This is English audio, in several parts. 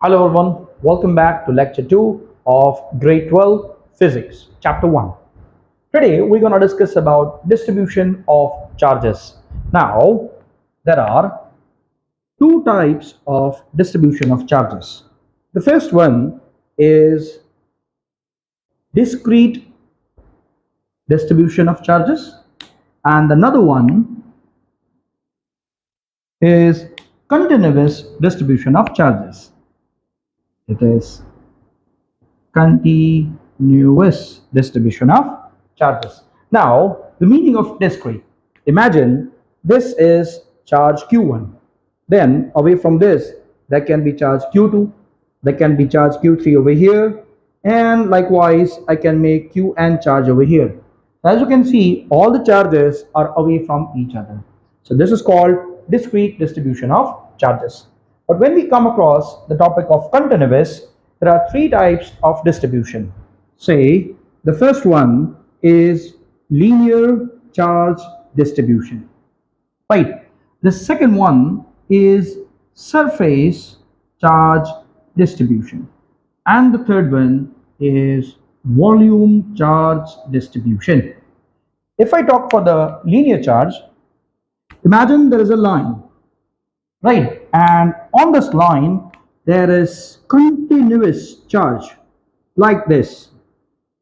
Hello everyone, welcome back to lecture 2 of grade 12 physics chapter 1. Today we're going to discuss about distribution of charges. Now there are two types of distribution of charges. The first one is discrete distribution of charges and another one is continuous distribution of charges. It is continuous distribution of charges. Now, the meaning of discrete. Imagine this is charge Q1. Then away from this, there can be charge Q2, there can be charge Q3 over here, and likewise, I can make Qn charge over here. As you can see, all the charges are away from each other. So this is called discrete distribution of charges. But when we come across the topic of continuous, there are three types of distribution. Say the first one is linear charge distribution. Right. The second one is surface charge distribution. And the third one is volume charge distribution. If I talk for the linear charge, imagine there is a line, right? And on this line, there is continuous charge like this.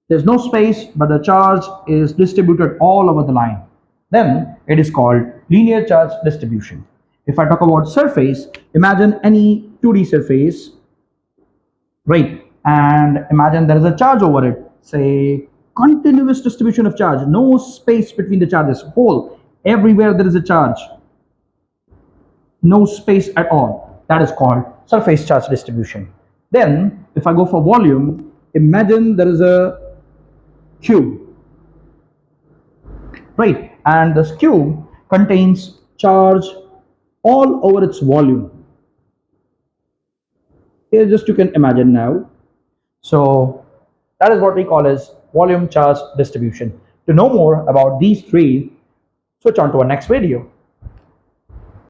There's no space, but the charge is distributed all over the line. Then it is called linear charge distribution. If I talk about surface, imagine any 2D surface, right? And imagine there is a charge over it. Say continuous distribution of charge, no space between the charges, whole, everywhere there is a charge, no space at all. That is called surface charge distribution. Then if I go for volume, imagine there is a cube, right? And this cube contains charge all over its volume. Here just you can imagine now. So that is what we call as volume charge distribution. To know more about these three, switch on to our next video.